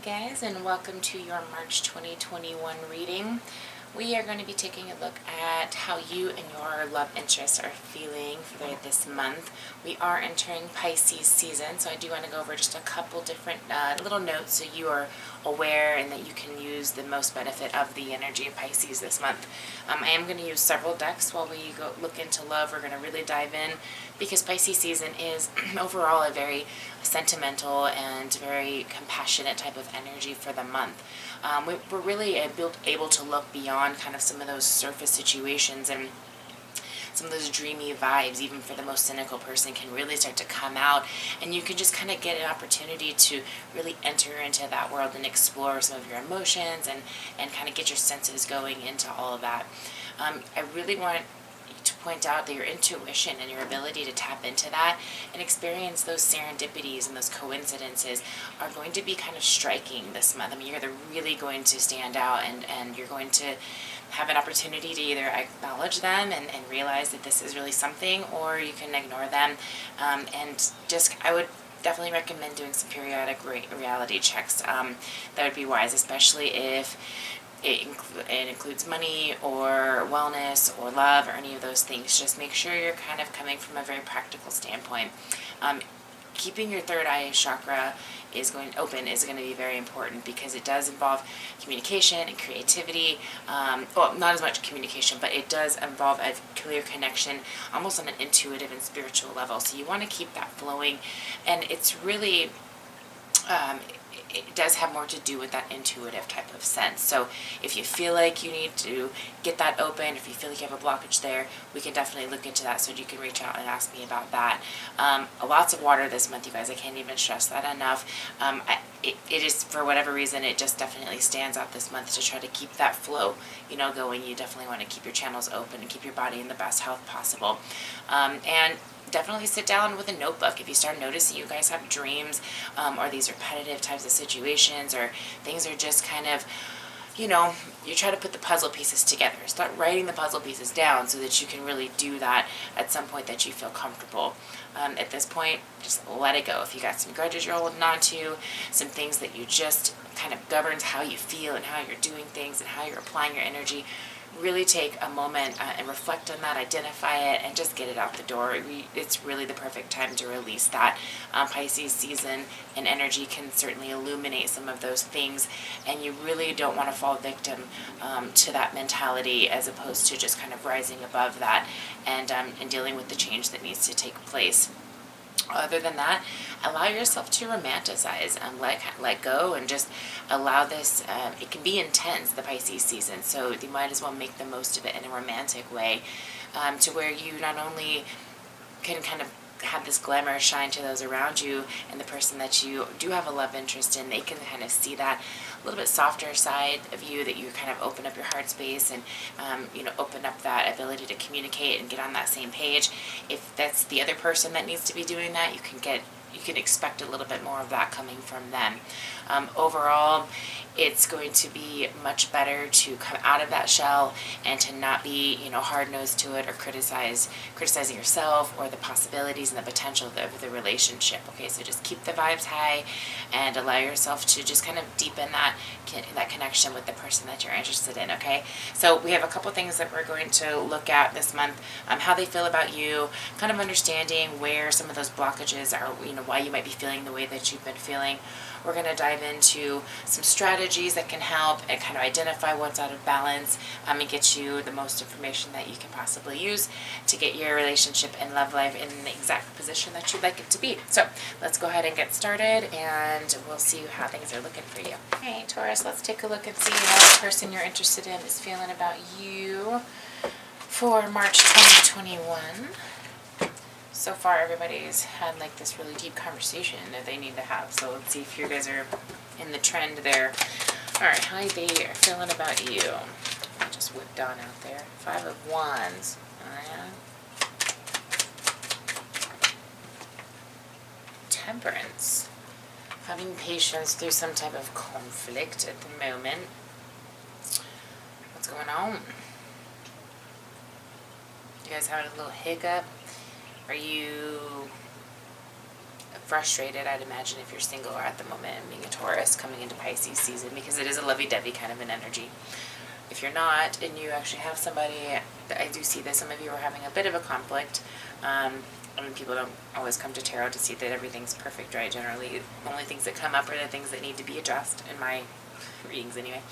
guys, and welcome to your March 2021 reading. We are going to be taking a look at how you and your love interests are feeling for this month. We are entering Pisces season, so I do want to go over just a couple different little notes so you are aware and that you can use the most benefit of the energy of Pisces this month. I am going to use several decks while we go look into love. We're going to really dive in because Pisces season is overall a very sentimental and very compassionate type of energy for the month. We're really able to look beyond kind of some of those surface situations, and some of those dreamy vibes, even for the most cynical person, can really start to come out, and you can just kind of get an opportunity to really enter into that world and explore some of your emotions and kind of get your senses going into all of that. I really want to point out that your intuition and your ability to tap into that and experience those serendipities and those coincidences are going to be kind of striking this month. I mean, you're really going to stand out, and you're going to have an opportunity to either acknowledge them and realize that this is really something, or you can ignore them. And just, I would definitely recommend doing some periodic reality checks. That would be wise, especially if it includes money or wellness or love or any of those things. Just make sure you're kind of coming from a very practical standpoint. Keeping your third eye chakra is going to be very important, because it does involve communication and creativity. Well, not as much communication, but it does involve a clear connection, almost on an intuitive and spiritual level. So you want to keep that flowing, and it's really it does have more to do with that intuitive type of sense. So if you feel like you need to get that open, if you feel like you have a blockage there, we can definitely look into that, so you can reach out and ask me about that. Lots of water this month, you guys. I can't even stress that enough. It is, for whatever reason, it just definitely stands out this month to try to keep that flow, going. You definitely want to keep your channels open and keep your body in the best health possible. And definitely sit down with a notebook if you start noticing you guys have dreams, or these repetitive types of situations, or things are just kind of, you try to put the puzzle pieces together. Start writing the puzzle pieces down so that you can really do that at some point that you feel comfortable. At this point, just let it go. If you got some grudges you're holding on to, some things that you just kind of governs how you feel and how you're doing things and how you're applying your energy, really take a moment and reflect on that, identify it, and just get it out the door. It's really the perfect time to release that. Pisces season and energy can certainly illuminate some of those things, and you really don't want to fall victim to that mentality, as opposed to just kind of rising above that and dealing with the change that needs to take place. Other than that, allow yourself to romanticize and let go, and just allow this. It can be intense, the Pisces season, so you might as well make the most of it in a romantic way, to where you not only can kind of have this glamour shine to those around you, and the person that you do have a love interest in, they can kind of see that a little bit softer side of you, that you kind of open up your heart space and open up that ability to communicate and get on that same page. If that's the other person that needs to be doing that, you can expect a little bit more of that coming from them. Overall, it's going to be much better to come out of that shell and to not be, hard-nosed to it, or criticizing yourself or the possibilities and the potential of the relationship. Okay, so just keep the vibes high and allow yourself to just kind of deepen that connection with the person that you're interested in. Okay, so we have a couple things that we're going to look at this month. How they feel about you, kind of understanding where some of those blockages are, why you might be feeling the way that you've been feeling. We're going to dive into some strategies that can help and kind of identify what's out of balance, and get you the most information that you can possibly use to get your relationship and love life in the exact position that you'd like it to be. So let's go ahead and get started, and we'll see how things are looking for you. All right, Taurus, let's take a look and see how the person you're interested in is feeling about you for March 2021. So far, everybody's had this really deep conversation that they need to have. So let's see if you guys are in the trend there. All right, how they are feeling about you. I just whipped down out there. 5 of Wands. Temperance. Having patience through some type of conflict at the moment. What's going on? You guys having a little hiccup? Are you frustrated, I'd imagine, if you're single or at the moment and being a Taurus coming into Pisces season, because it is a lovey-dovey kind of an energy. If you're not and you actually have somebody, I do see that some of you are having a bit of a conflict. I mean, people don't always come to tarot to see that everything's perfect, right? Generally, the only things that come up are the things that need to be addressed, in my readings anyway.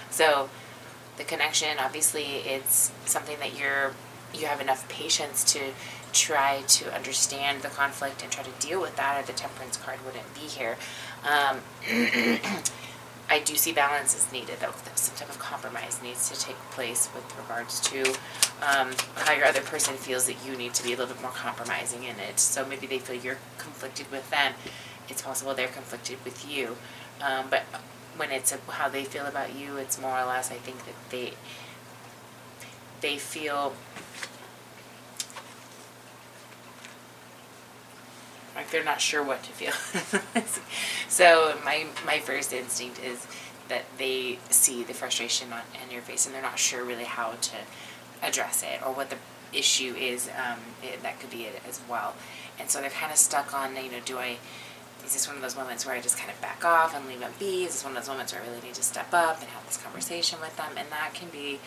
So the connection, obviously, it's something that you have enough patience to try to understand the conflict and try to deal with that, or the Temperance card wouldn't be here. I do see balance is needed, though. Some type of compromise needs to take place with regards to how your other person feels that you need to be a little bit more compromising in it. So maybe they feel you're conflicted with them. It's possible they're conflicted with you. But when it's how they feel about you, it's more or less, I think, that they feel like they're not sure what to feel. So my first instinct is that they see the frustration on your face, and they're not sure really how to address it or what the issue is. That could be it as well. And so they're kind of stuck on, is this one of those moments where I just kind of back off and leave them be? Is this one of those moments where I really need to step up and have this conversation with them? And that can be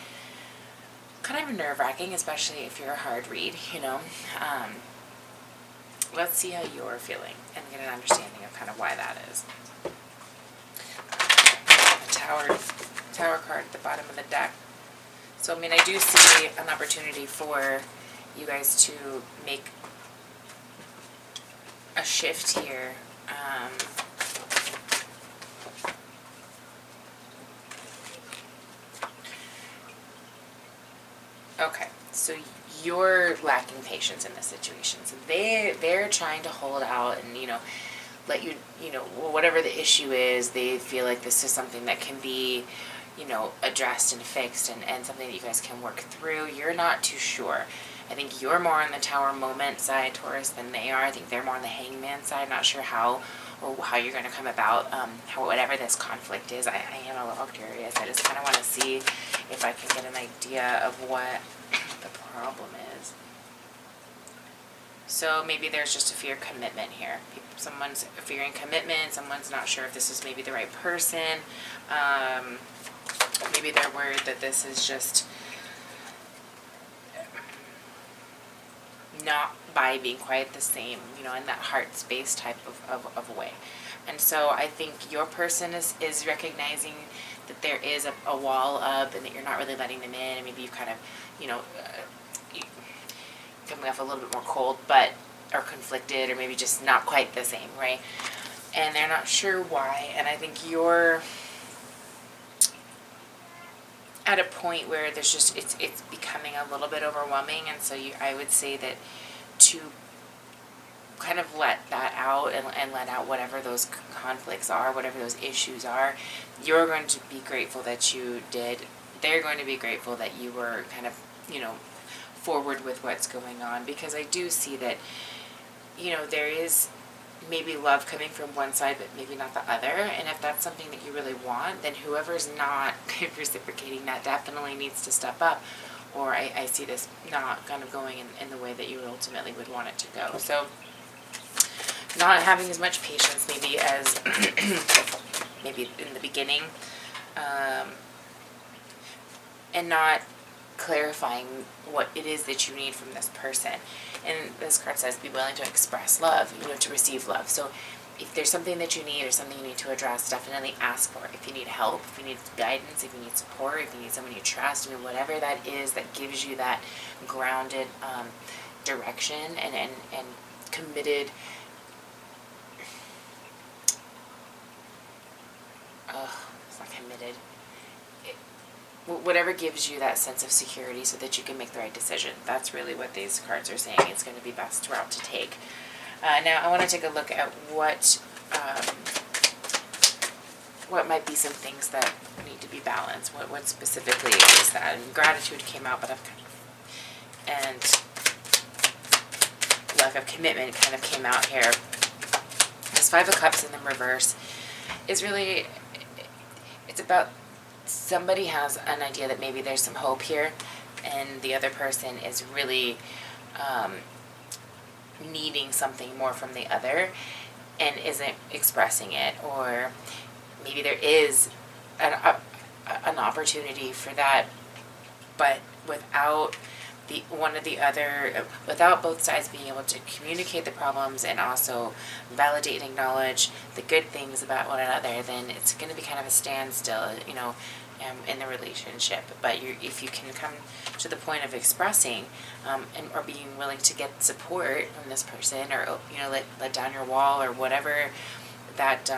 kind of nerve-wracking, especially if you're a hard read, Let's see how you're feeling and get an understanding of kind of why that is. The Tower card at the bottom of the deck. So, I do see an opportunity for you guys to make a shift here. Okay, so you're lacking patience in this situation. So they're trying to hold out and, let you, whatever the issue is, they feel like this is something that can be, addressed and fixed and something that you guys can work through. You're not too sure. I think you're more on the Tower moment side, Taurus, than they are. I think they're more on the Hangman side. Not sure how you're going to come about whatever this conflict is. I am a little curious. I just kind of want to see if I can get an idea of what the problem is. So maybe there's just a fear of commitment here. Someone's fearing commitment. Someone's not sure if this is maybe the right person. Maybe they're worried that this is just not vibing quite the same, in that heart space type of way. And so I think your person is recognizing that there is a wall up and that you're not really letting them in, and maybe you kind of, coming off a little bit more cold, or conflicted, or maybe just not quite the same, right? And they're not sure why, and I think you're at a point where there's just, it's becoming a little bit overwhelming, and so I would say that to kind of let that out and let out whatever those conflicts are, whatever those issues are, you're going to be grateful that you did. They're going to be grateful that you were kind of, forward with what's going on, because I do see that, there is maybe love coming from one side, but maybe not the other. And if that's something that you really want, then whoever's not reciprocating that definitely needs to step up. Or I see this not kind of going in the way that you ultimately would want it to go. So not having as much patience maybe as maybe in the beginning, and not clarifying what it is that you need from this person. And this card says be willing to express love, to receive love. So if there's something that you need or something you need to address, definitely ask for it. If you need help, if you need guidance, if you need support, if you need someone you trust, whatever that is that gives you that grounded direction and committed, it's not committed, whatever gives you that sense of security so that you can make the right decision. That's really what these cards are saying. It's going to be best route to take. Now I want to take a look at what might be some things that need to be balanced. What specifically is that? And gratitude came out, but and lack of commitment kind of came out here. This Five of Cups in the reverse is really, it's about somebody has an idea that maybe there's some hope here, and the other person is really needing something more from the other. and isn't expressing it, or maybe there is an opportunity for that, but without without both sides being able to communicate the problems and also validate and acknowledge the good things about one another, then it's going to be kind of a standstill, in the relationship. But if you can come to the point of expressing, or being willing to get support from this person, or let down your wall, or whatever that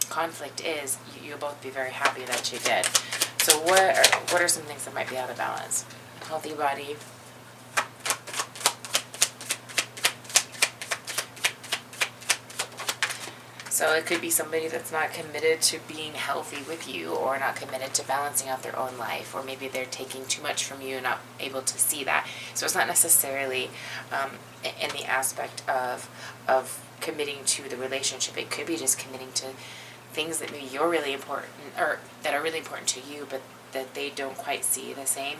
conflict is, you'll both be very happy that you did. So what are some things that might be out of balance? Healthy body. So it could be somebody that's not committed to being healthy with you, or not committed to balancing out their own life, or maybe they're taking too much from you and not able to see that. So it's not necessarily in the aspect of committing to the relationship. It could be just committing to things that maybe you're really important, or that are really important to you, but that they don't quite see the same.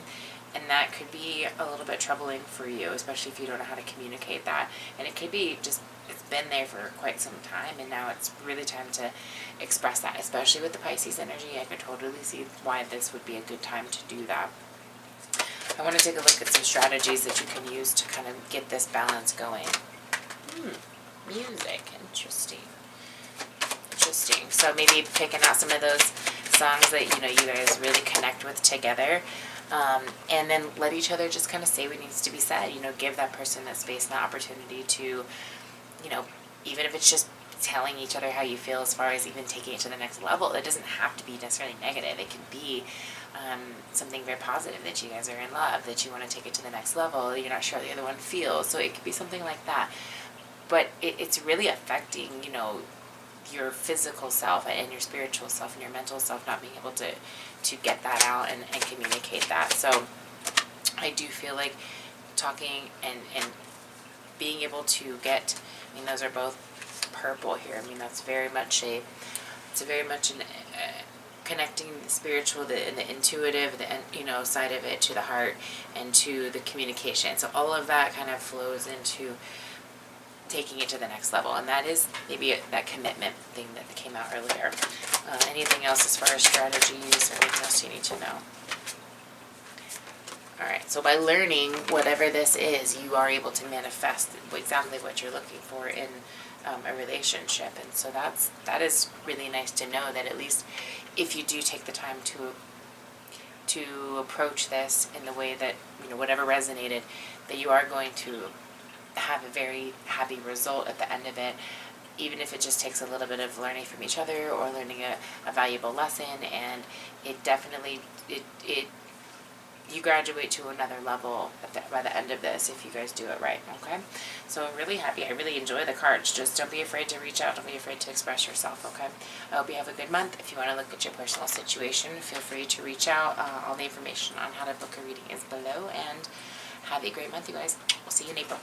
And that could be a little bit troubling for you, especially if you don't know how to communicate that. And it could be just, it's been there for quite some time, and now it's really time to express that, especially with the Pisces energy. I could totally see why this would be a good time to do that. I want to take a look at some strategies that you can use to kind of get this balance going. Music. Interesting. So maybe picking out some of those songs that you guys really connect with together, and then let each other just kind of say what needs to be said. Give that person that space and the opportunity to, even if it's just telling each other how you feel, as far as even taking it to the next level. It doesn't have to be necessarily negative. It can be something very positive, that you guys are in love, that you want to take it to the next level, you're not sure how the other one feels. So it could be something like that. But it's really affecting, your physical self and your spiritual self and your mental self, not being able to get that out and communicate that. So I do feel like talking and being able to get, those are both purple here. That's very much connecting the spiritual, the intuitive, the side of it to the heart and to the communication. So all of that kind of flows into taking it to the next level, and that is maybe that commitment thing that came out earlier. Anything else as far as strategies or anything else you need to know? Alright, so by learning whatever this is, you are able to manifest exactly what you're looking for in a relationship. And so that is really nice to know, that at least if you do take the time to approach this in the way that, whatever resonated, that you are going to have a very happy result at the end of it, even if it just takes a little bit of learning from each other, or learning a valuable lesson. And it definitely, you graduate to another level by the end of this, if you guys do it right. Okay, so I'm really happy. I really enjoy the cards. Just don't be afraid to reach out. Don't be afraid to express yourself. Okay, I hope you have a good month. If you want to look at your personal situation, feel free to reach out. All the information on how to book a reading is below. And have a great month, you guys. We'll see you in April.